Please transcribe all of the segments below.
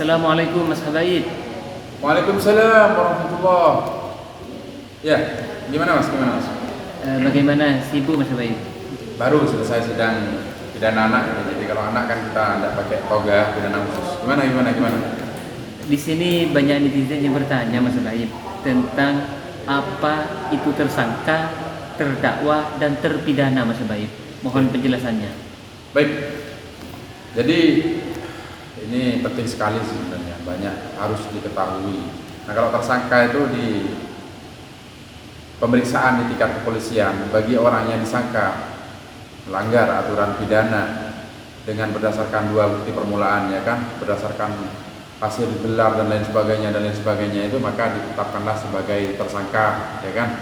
Assalamualaikum Mas Habaib. Waalaikumsalam warahmatullah. Ya, gimana mas? Bagaimana sibuk Mas Habaib? Baru selesai sidang pidana anak. Jadi kalau anak kan kita tidak pakai toga pidana khusus. Gimana? Di sini banyak netizen yang bertanya Mas Habaib tentang apa itu tersangka, terdakwa dan terpidana Mas Habaib. Mohon penjelasannya. Baik. Jadi ini penting sekali sebenarnya, banyak harus diketahui. Nah kalau tersangka itu di pemeriksaan di tingkat kepolisian, bagi orang yang disangka melanggar aturan pidana dengan berdasarkan dua bukti permulaan, ya kan, berdasarkan hasil gelar dan lain sebagainya itu, maka ditetapkanlah sebagai tersangka, ya kan.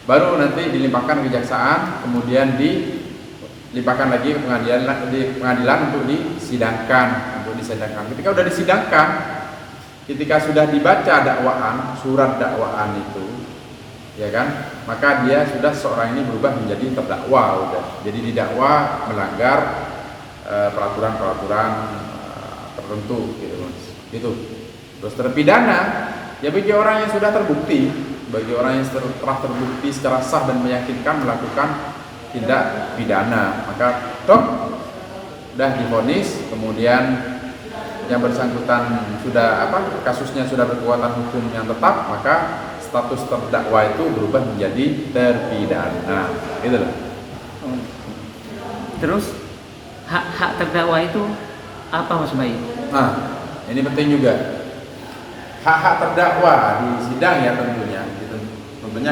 Baru nanti dilimpahkan ke kejaksaan, kemudian dilimpahkan lagi ke pengadilan untuk disidangkan. Ketika sudah disidangkan, ketika sudah dibaca dakwaan, surat dakwaan itu, ya kan, maka dia sudah seorang ini berubah menjadi terdakwa, jadi didakwa melanggar peraturan tertentu, gitu mas. Gitu. Terus terpidana, ya bagi orang yang sudah terbukti, telah terbukti secara sah dan meyakinkan melakukan tindak pidana, maka sudah divonis, kemudian yang bersangkutan sudah kasusnya sudah berkekuatan hukum yang tetap, maka status terdakwa itu berubah menjadi terpidana, gitu loh. Terus hak terdakwa itu apa Mas Habaib? Nah, ini penting juga. Hak terdakwa di sidang ya tentunya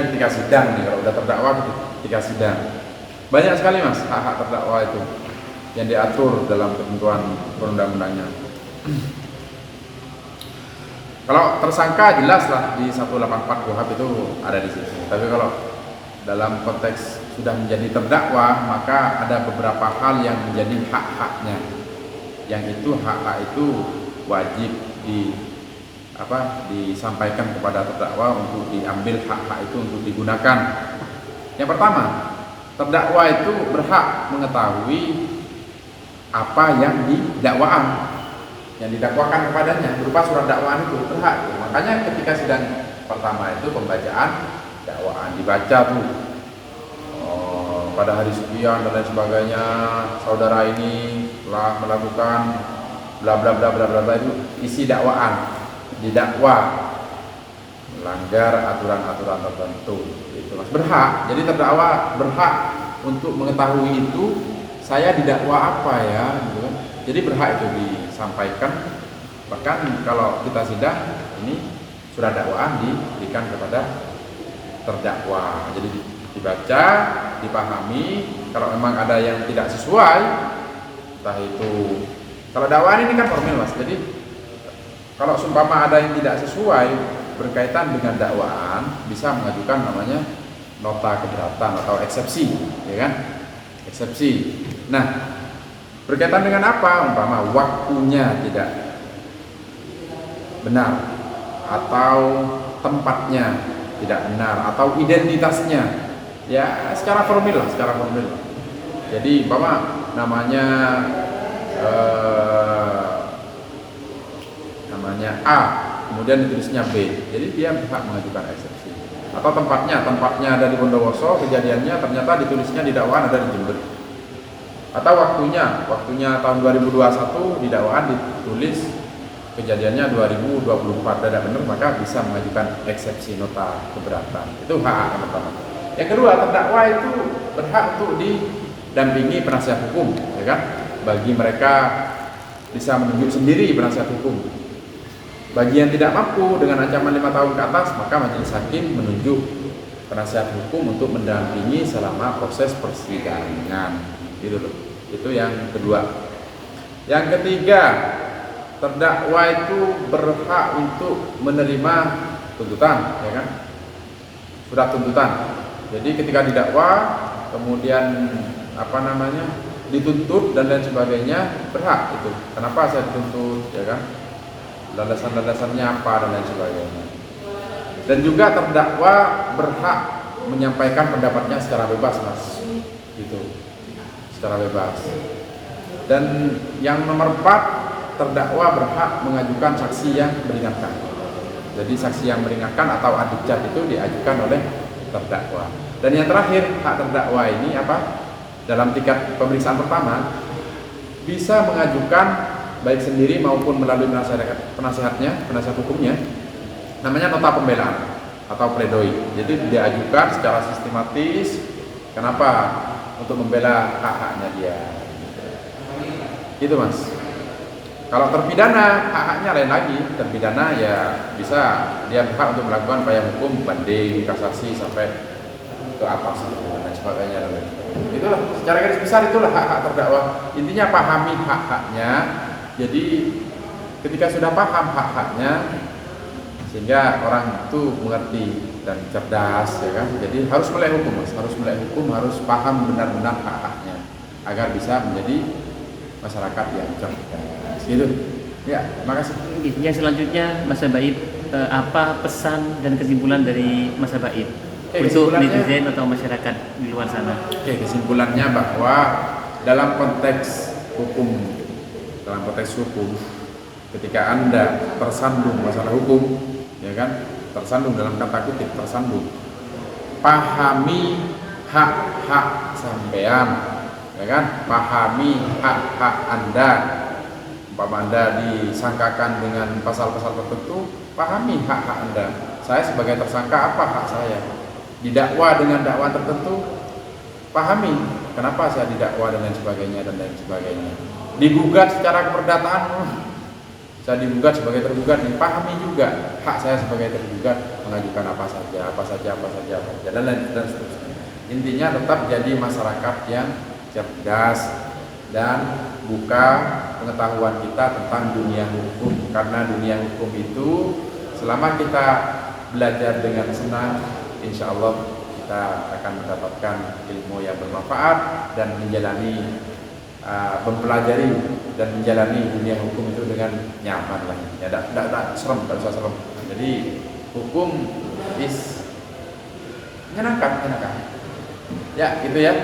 ketika sidang nih, kalau udah terdakwa ketika sidang. Banyak sekali mas hak terdakwa itu yang diatur dalam ketentuan perundang-undangnya. Kalau tersangka jelas lah di 184 KUHP itu ada di situ. Tapi kalau dalam konteks sudah menjadi terdakwa, maka ada beberapa hal yang menjadi hak-haknya. Yang itu hak-hak itu wajib disampaikan kepada terdakwa untuk diambil hak-hak itu untuk digunakan. Yang pertama, terdakwa itu berhak mengetahui apa yang didakwakan kepadanya berupa surat dakwaan itu, berhak. Makanya ketika sidang pertama itu pembacaan dakwaan dibaca tuh, pada hari sekian dan lain sebagainya saudara ini telah melakukan bla bla bla bla bla, itu isi dakwaan, didakwa melanggar aturan-aturan tertentu, itu mas, berhak. Jadi terdakwa berhak untuk mengetahui itu, saya didakwa apa ya, gitu. Jadi berhak itu disampaikan. Bahkan kalau kita sidang ini surat dakwaan diberikan kepada terdakwa, jadi dibaca, dipahami. Kalau memang ada yang tidak sesuai, entah itu, kalau dakwaan ini kan formil mas, jadi kalau seumpama ada yang tidak sesuai berkaitan dengan dakwaan, bisa mengajukan namanya nota keberatan atau eksepsi, ya kan, eksepsi. Nah, berkaitan dengan apa? Umpama waktunya tidak benar, atau tempatnya tidak benar, atau identitasnya, ya secara formil. Jadi umpama namanya A, kemudian ditulisnya B, jadi dia berhak mengajukan eksepsi. Atau tempatnya ada di Bondowoso, kejadiannya ternyata ditulisnya di dakwaan ada di Jember. Atau waktunya tahun 2021, di dakwaan ditulis kejadiannya 2024, tidak benar, maka bisa mengajukan eksepsi nota keberatan. Itu hak yang pertama. Yang kedua, terdakwa itu berhak untuk didampingi penasihat hukum, ya kan? Bagi mereka bisa menunjuk sendiri penasihat hukum. Bagi yang tidak mampu dengan ancaman 5 tahun ke atas, maka majelis hakim menunjuk penasihat hukum untuk mendampingi selama proses persidangan. Gitu loh. Itu yang kedua. Yang ketiga, terdakwa itu berhak untuk menerima tuntutan, ya kan? Surat tuntutan. Jadi ketika didakwa, kemudian dituntut dan lain sebagainya, berhak itu. Kenapa saya dituntut, ya kan? Landasan-landasannya apa dan lain sebagainya. Dan juga terdakwa berhak menyampaikan pendapatnya secara bebas, mas. Gitu. Secara bebas. Dan yang nomor 4, terdakwa berhak mengajukan saksi yang meringankan. Jadi saksi yang meringankan atau adjudge itu diajukan oleh terdakwa. Dan yang terakhir, hak terdakwa ini apa? Dalam tingkat pemeriksaan pertama bisa mengajukan baik sendiri maupun melalui penasihatnya, penasihat hukumnya, namanya nota pembelaan atau pledoi. Jadi diajukan secara sistematis. Kenapa? Untuk membela hak-haknya dia. Itu Mas. Kalau terpidana, hak-haknya lain lagi. Terpidana ya bisa dia berhak untuk melakukan upaya hukum, banding, kasasi sampai ke atas dan sebagainya. Itulah secara garis besar itulah hak-hak terdakwa. Intinya pahami hak-haknya. Jadi ketika sudah paham hak-haknya, sehingga orang itu mengerti dan cerdas, ya kan. Jadi harus melek hukum, Mas. Harus melek hukum, harus paham benar-benar hak-haknya agar bisa menjadi masyarakat yang cerdas. Gitu. Ya, makasih. Yang selanjutnya Mas Habaib, apa pesan dan kesimpulan dari Mas Habaib untuk netizen atau masyarakat di luar sana? Oke, kesimpulannya bahwa dalam konteks hukum, ketika Anda tersandung masalah hukum, ya kan, tersandung dalam kata kutip, tersandung, pahami hak-hak sampean, ya kan, pahami hak-hak Anda. Umpama Anda disangkakan dengan pasal-pasal tertentu, pahami hak-hak Anda. Saya sebagai tersangka, apa hak saya? Didakwa dengan dakwa tertentu, pahami kenapa saya didakwa dengan sebagainya dan lain sebagainya. Digugat secara keperdataan, saya digugat sebagai tergugat, pahami juga hak saya sebagai tergugat mengajukan apa saja dan seterusnya. Intinya tetap jadi masyarakat yang cerdas dan buka pengetahuan kita tentang dunia hukum, karena dunia hukum itu selama kita belajar dengan senang, insya Allah kita akan mendapatkan ilmu yang bermanfaat dan menjalani mempelajari dan menjalani dunia hukum itu dengan nyaman lah. Ya, tidak serem, tidak usah serem. Jadi hukum is menyenangkan. Ya, gitu ya.